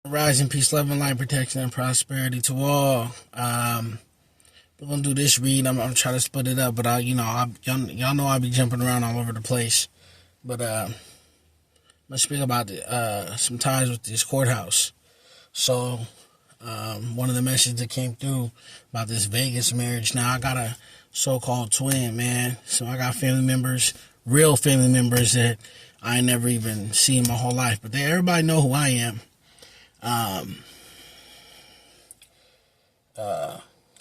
Rise in peace, love, and light, protection, and prosperity to all. We're gonna do this read. I'm trying to split it up, but y'all know I'll be jumping around all over the place. But let's speak about some ties with this courthouse. So, one of the messages that came through about this Vegas marriage. Now I got a so-called twin, man. So I got family members, real family members that I ain't never even seen my whole life, but everybody know who I am.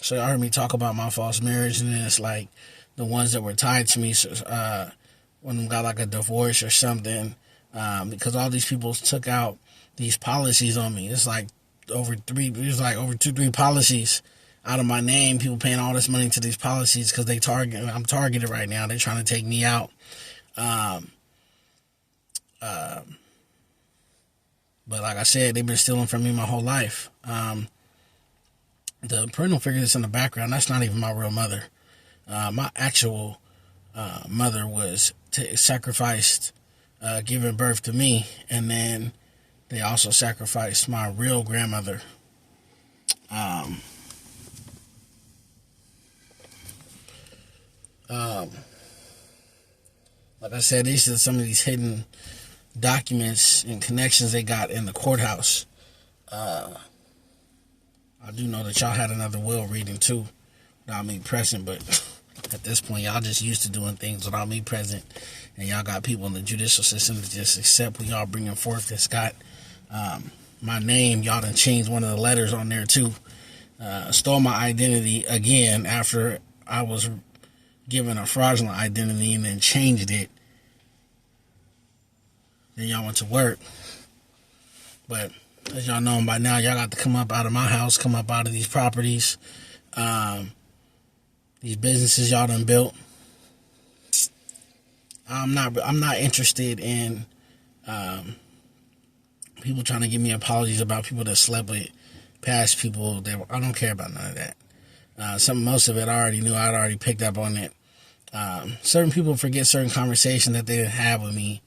So y'all heard me talk about my false marriage, and then it's like the ones that were tied to me, when them got like a divorce or something, because all these people took out these policies on me. It's like over 2-3 policies out of my name. People paying all this money to these policies because I'm targeted right now. They're trying to take me out. But like I said, they've been stealing from me my whole life. The parental figure that's in the background, that's not even my real mother. My actual mother was sacrificed, giving birth to me, and then they also sacrificed my real grandmother. Like I said, these are some of these hidden documents and connections they got in the courthouse. I do know that y'all had another will reading too, without me present, but at this point, y'all just used to doing things without me present, and y'all got people in the judicial system that just accept what y'all bringing forth that's got my name. Y'all done changed one of the letters on there too. Stole my identity again after I was given a fraudulent identity and then changed it. Then y'all went to work. But as y'all know by now, y'all got to come up out of my house, come up out of these properties, these businesses y'all done built. I'm not interested in people trying to give me apologies about people that slept with past people. I don't care about none of that. Most of it I already knew. I'd already picked up on it. Certain people forget certain conversations that they didn't have with me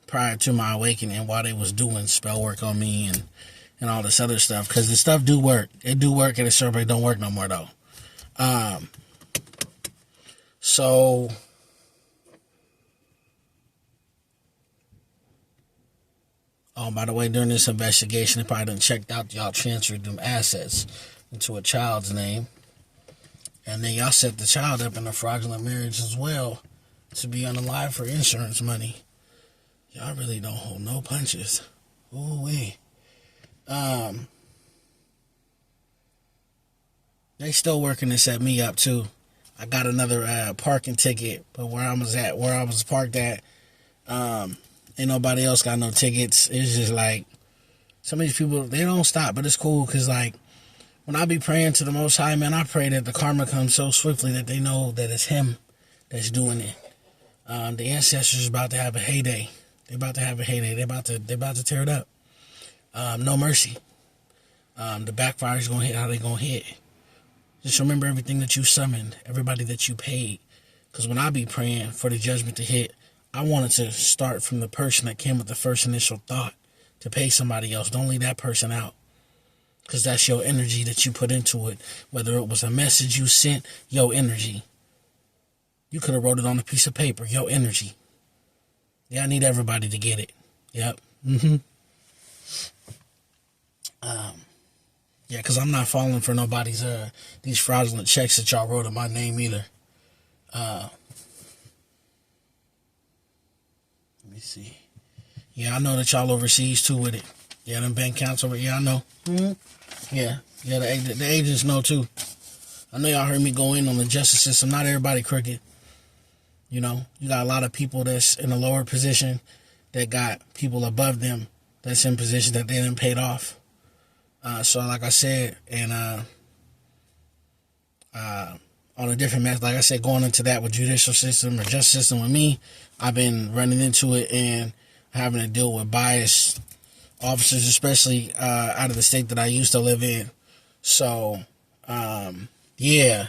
prior to my awakening while they was doing spell work on me and all this other stuff. Because the stuff do work. It do work at a certain rate. It don't work no more though. So by the way, during this investigation, they probably done checked out y'all transferred them assets into a child's name. And then y'all set the child up in a fraudulent marriage as well to be unalive for insurance money. Y'all really don't hold no punches. Ooh-wee. They still working to set me up too. I got another parking ticket, but where I was parked at, ain't nobody else got no tickets. It's just like some of these people, they don't stop, but it's cool because like when I be praying to the Most High, man, I pray that the karma comes so swiftly that they know that it's Him that's doing it. The ancestors about to have a heyday. They're about to have a heyday. They're about to tear it up. No mercy. The backfire is gonna hit how they gonna hit. Just remember everything that you summoned, everybody that you paid. Because when I be praying for the judgment to hit, I wanted to start from the person that came with the first initial thought to pay somebody else. Don't leave that person out. Because that's your energy that you put into it. Whether it was a message you sent, your energy. You could have wrote it on a piece of paper, your energy. Yeah, I need everybody to get it. Yep. Yeah, because I'm not falling for nobody's, these fraudulent checks that y'all wrote in my name either. Let me see. Yeah, I know that y'all overseas too with it. Yeah, them bank accounts over. Yeah, I know. Yeah, the agents know too. I know y'all heard me go in on the justice system. Not everybody crooked. You know, you got a lot of people that's in a lower position that got people above them that's in position that they didn't paid off. So like I said, and on a different method, like I said, going into that with judicial system or justice system with me, I've been running into it and having to deal with biased officers, especially out of the state that I used to live in. So, yeah.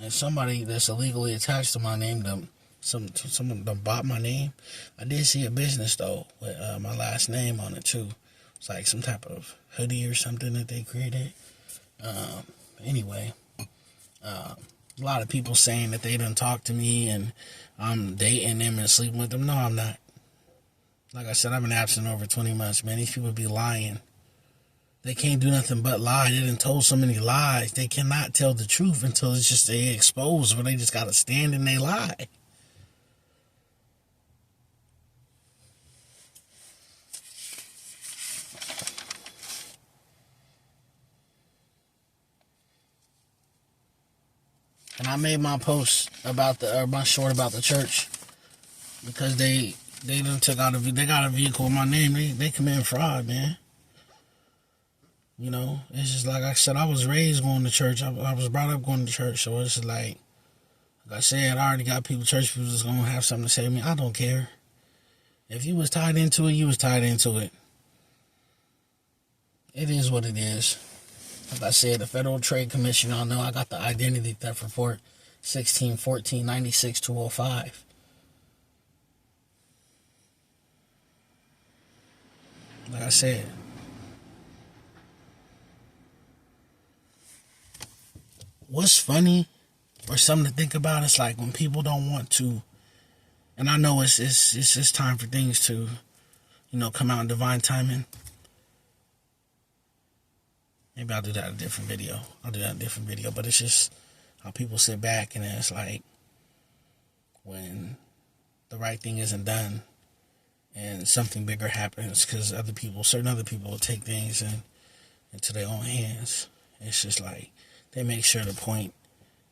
And somebody that's illegally attached to my name Someone done bought my name. I did see a business though with my last name on it too. It's like some type of hoodie or something that they created. Anyway, a lot of people saying that they done talk to me and I'm dating them and sleeping with them. No, I'm not. Like I said, I've been absent over 20 months, man. These people be lying. They can't do nothing but lie. They done told so many lies. They cannot tell the truth until it's just they exposed, or they just gotta stand and they lie. And I made my post about my short about the church because they done took out they got a vehicle with my name. They commit fraud, man. You know, it's just like I said, I was raised going to church. I was brought up going to church, so it's like I said, I already got church people that's gonna have something to say to me. I don't care. If you was tied into it, you was tied into it. It is what it is. Like I said, the Federal Trade Commission, y'all know I got the identity theft report 1614-96-205. Like I said, what's funny or something to think about is like when people don't want to, and I know it's just time for things to, come out in divine timing. Maybe I'll do that in a different video. But it's just how people sit back and it's like when the right thing isn't done and something bigger happens because certain other people will take things into their own hands. It's just like they make sure to point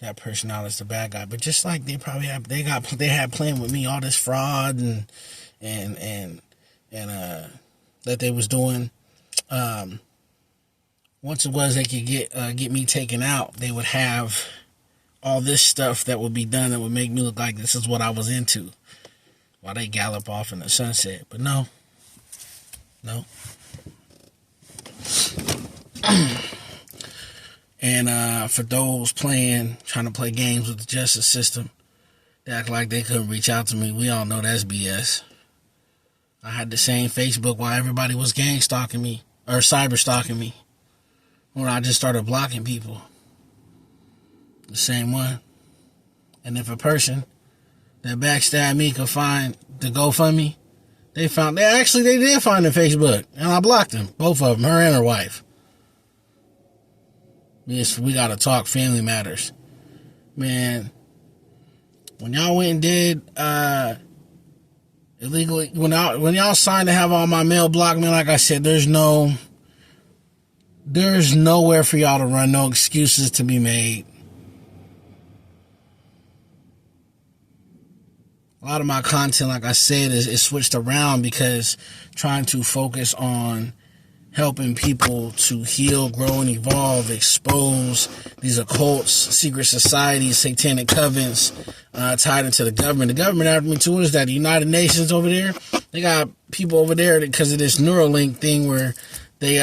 that person out as the bad guy. But just like they had planned with me all this fraud and that they was doing. Once it was they could get me taken out, they would have all this stuff that would be done that would make me look like this is what I was into while they gallop off in the sunset. But no. And for those trying to play games with the justice system, they act like they couldn't reach out to me. We all know that's BS. I had the same Facebook while everybody was gang stalking me or cyber stalking me. When I just started blocking people. The same one. And if a person that backstabbed me could find the GoFundMe, they did find the Facebook. And I blocked them. Both of them, her and her wife. Yes, we gotta talk family matters. Man, when y'all went and did illegally, when y'all signed to have all my mail blocked, man, like I said, there's nowhere for y'all to run, no excuses to be made. A lot of my content, like I said, is switched around because trying to focus on helping people to heal, grow, and evolve, expose these occults, secret societies, satanic covens tied into the government. The government after me too is that the United Nations over there, they got people over there because of this Neuralink thing where they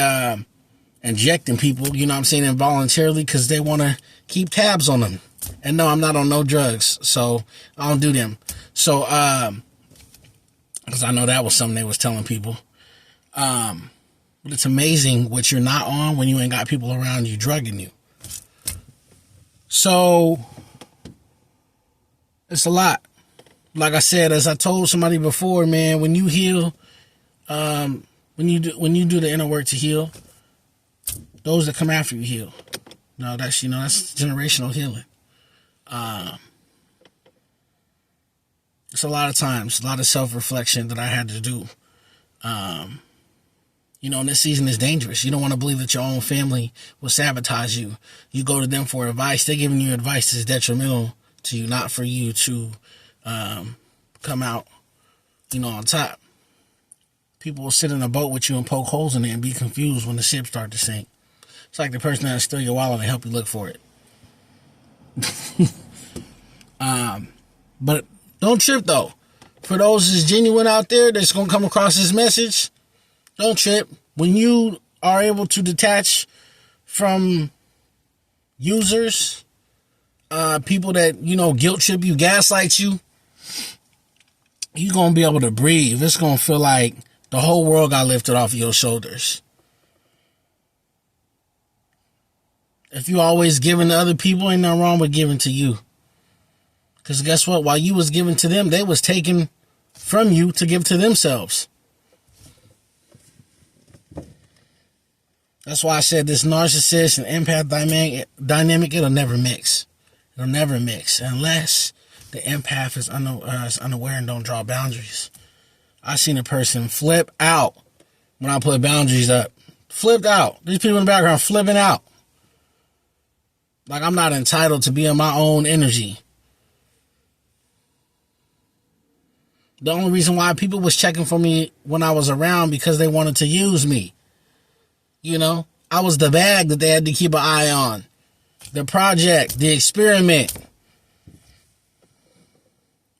injecting people, you know what I'm saying, involuntarily because they want to keep tabs on them. And no, I'm not on no drugs, so I don't do them. So, because I know that was something they was telling people. But it's amazing what you're not on when you ain't got people around you drugging you. So, it's a lot. Like I said, as I told somebody before, man, when you heal, when you do the inner work to heal, those that come after you heal. No, that's generational healing. It's a lot of times, a lot of self-reflection that I had to do. And this season is dangerous. You don't want to believe that your own family will sabotage you. You go to them for advice. They're giving you advice that's detrimental to you, not for you to come out, on top. People will sit in a boat with you and poke holes in it and be confused when the ship starts to sink. It's like the person that'll steal your wallet and help you look for it. But don't trip, though. For those that's genuine out there that's going to come across this message, don't trip. When you are able to detach from users, people that, guilt trip you, gaslight you, you're going to be able to breathe. It's going to feel like the whole world got lifted off of your shoulders. If you always giving to other people, ain't nothing wrong with giving to you. Because guess what? While you was giving to them, they was taking from you to give to themselves. That's why I said this narcissist and empath dynamic, it'll never mix. It'll never mix unless the empath is unaware and don't draw boundaries. I seen a person flip out when I put boundaries up. Flipped out. These people in the background flipping out. Like I'm not entitled to be in my own energy. The only reason why people was checking for me when I was around because they wanted to use me. You know, I was the bag that they had to keep an eye on. The project, the experiment.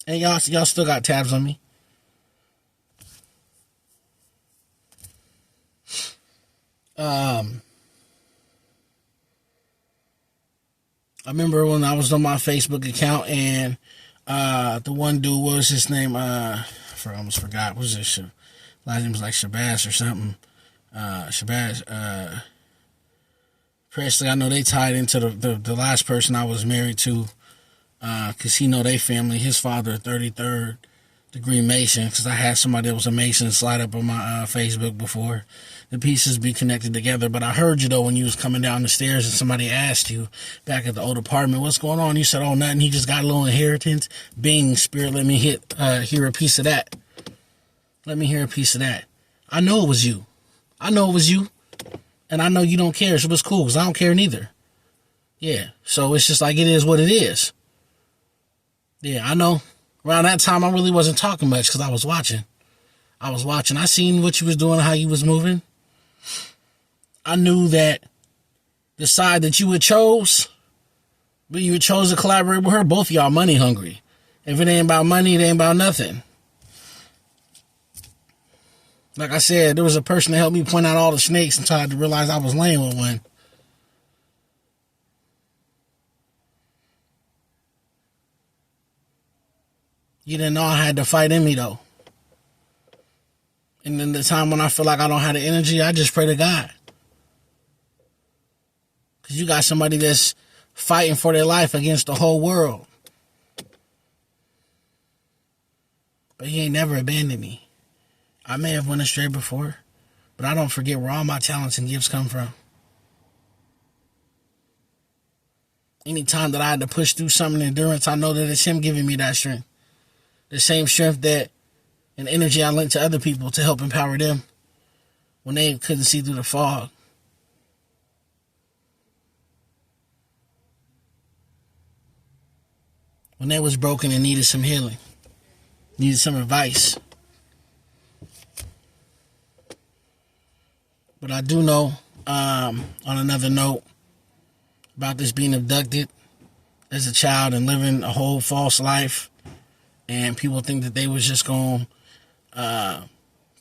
And y'all still got tabs on me. I remember when I was on my Facebook account and the one dude, what was his name? I almost forgot. What was this? Last name was like Shabazz or something. Shabazz Presley. I know they tied into the last person I was married to, because he know they family. His father, 33rd degree Mason, because I had somebody that was a Mason slide up on my Facebook before. The pieces be connected together. But I heard you though when you was coming down the stairs and somebody asked you back at the old apartment, what's going on? You said, oh, nothing. He just got a little inheritance. Bing, spirit, let me hear a piece of that. Let me hear a piece of that. I know it was you. I know it was you. And I know you don't care, so it's cool, because I don't care neither. Yeah, so it's just like it is what it is. Yeah, I know. Around that time, I really wasn't talking much, because I was watching. I seen what you was doing, how you was moving. I knew that the side that you had chose, but you had chose to collaborate with her, both of y'all money hungry. If it ain't about money, it ain't about nothing. Like I said, there was a person that helped me point out all the snakes until I had to realize I was laying with one. You didn't know I had to fight in me, though. And then the time when I feel like I don't have the energy, I just pray to God. Because you got somebody that's fighting for their life against the whole world. But he ain't never abandoned me. I may have went astray before, but I don't forget where all my talents and gifts come from. Anytime that I had to push through something in endurance, I know that it's him giving me that strength. The same strength that and energy I lent to other people to help empower them when they couldn't see through the fog. When they was broken and needed some healing, needed some advice. But I do know, on another note, about this being abducted as a child and living a whole false life. And people think that they was just going to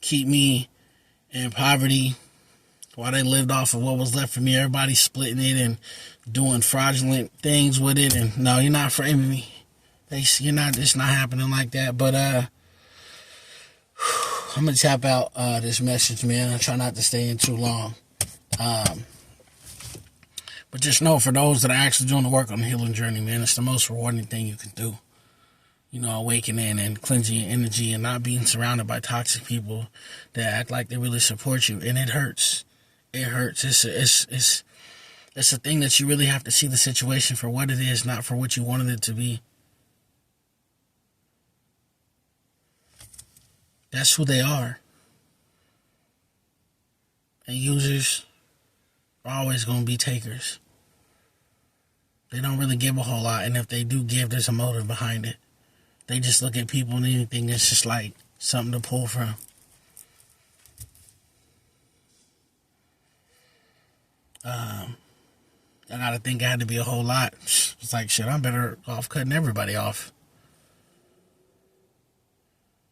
keep me in poverty while they lived off of what was left for me. Everybody splitting it and doing fraudulent things with it. And no, you're not framing me. It's not happening like that. But I'm going to tap out this message, man. I try not to stay in too long. But just know, for those that are actually doing the work on the healing journey, man, it's the most rewarding thing you can do. You know, awakening and cleansing your energy and not being surrounded by toxic people that act like they really support you. And it hurts. It hurts. It's a thing that you really have to see the situation for what it is, not for what you wanted it to be. That's who they are. And users are always going to be takers. They don't really give a whole lot. And if they do give, there's a motive behind it. They just look at people and anything that's just like something to pull from. I gotta think it had to be a whole lot. It's like, shit, I'm better off cutting everybody off.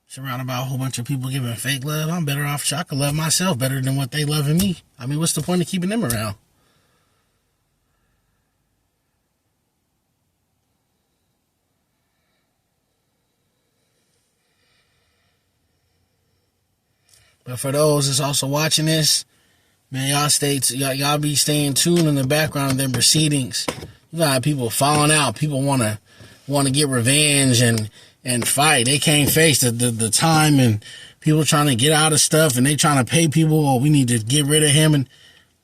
Surrounded by a whole bunch of people giving fake love, I'm better off. I could love myself better than what they loving me. I mean, what's the point of keeping them around? But for those that's also watching this, man, y'all be staying tuned in the background of their proceedings. You got people falling out. People want to get revenge and fight. They can't face the time, and people trying to get out of stuff, and they trying to pay people, oh, we need to get rid of him. And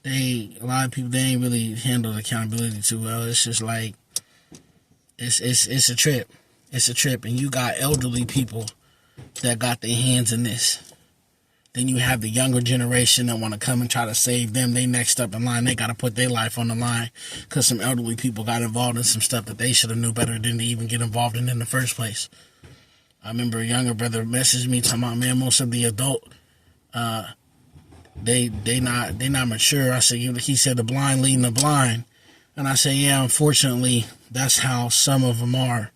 a lot of people, they ain't really handled accountability too well. It's just like, it's a trip. It's a trip. And you got elderly people that got their hands in this. Then you have the younger generation that want to come and try to save them. They next up in line. They got to put their life on the line because some elderly people got involved in some stuff that they should have knew better than to even get involved in the first place. I remember a younger brother messaged me talking about, man, most of the adult, they not mature. I said, he said the blind leading the blind. And I say, yeah, unfortunately, that's how some of them are.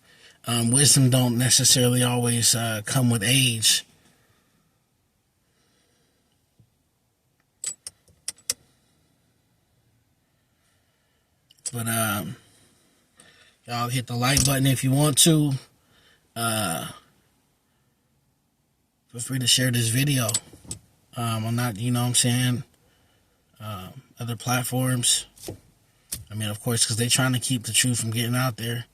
Wisdom don't necessarily always come with age. But y'all hit the like button if you want to. Feel free to share this video. I'm not, you know what I'm saying, other platforms. I mean, of course, because they're trying to keep the truth from getting out there.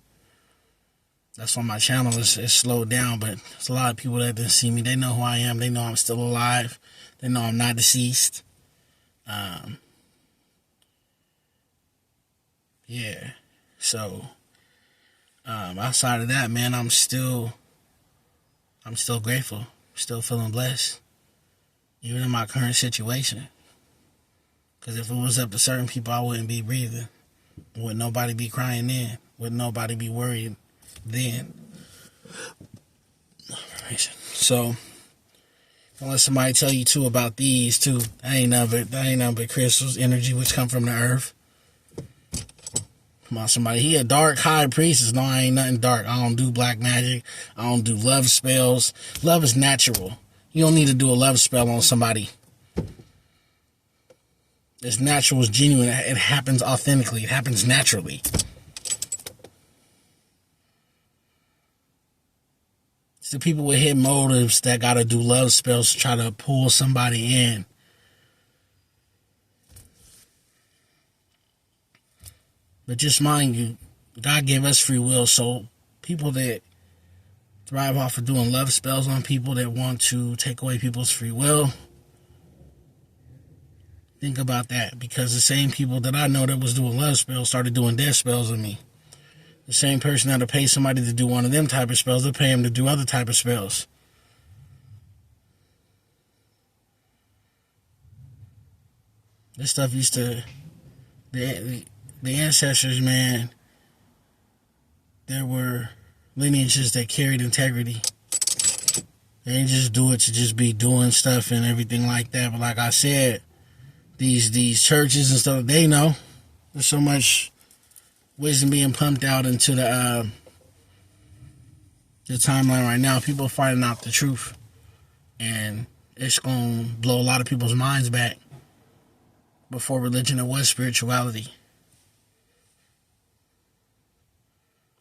That's why my channel is slowed down, but there's a lot of people that didn't see me. They know who I am. They know I'm still alive. They know I'm not deceased. Yeah. So, outside of that, man, I'm still grateful. Still feeling blessed. Even in my current situation. Because if it was up to certain people, I wouldn't be breathing. Wouldn't nobody be crying then. Wouldn't nobody be worried then. So, unless somebody tell you too about these too, that ain't nothing but crystals, energy which come from the earth. Come on, somebody. He a dark high priestess. No, I ain't nothing dark. I don't do black magic. I don't do love spells. Love is natural. You don't need to do a love spell on somebody. It's natural, it's genuine. It happens authentically. It happens naturally. It's the people with hidden motives that got to do love spells to try to pull somebody in. But just mind you, God gave us free will, so people that thrive off of doing love spells on people that want to take away people's free will, think about that, because the same people that I know that was doing love spells started doing death spells on me. The same person that'll pay somebody to do one of them type of spells, they'll pay him to do other type of spells. This stuff used to... The ancestors, man, there were lineages that carried integrity. They didn't just do it to just be doing stuff and everything like that. But like I said, these churches and stuff, they know. There's so much wisdom being pumped out into the timeline right now. People are finding out the truth. And it's going to blow a lot of people's minds back. Before religion, it was spirituality.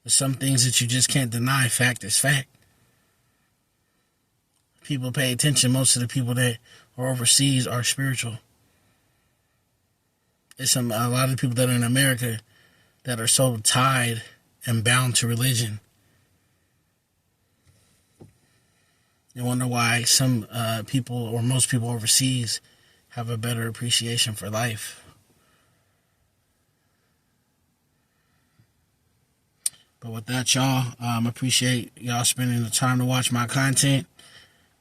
There's some things that you just can't deny. Fact is fact. People pay attention. Most of the people that are overseas are spiritual. There's a lot of people that are in America that are so tied and bound to religion. You wonder why some people, or most people overseas, have a better appreciation for life. But with that, y'all, appreciate y'all spending the time to watch my content.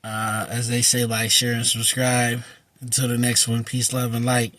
As they say, like, share, and subscribe. Until the next one, peace, love, and light.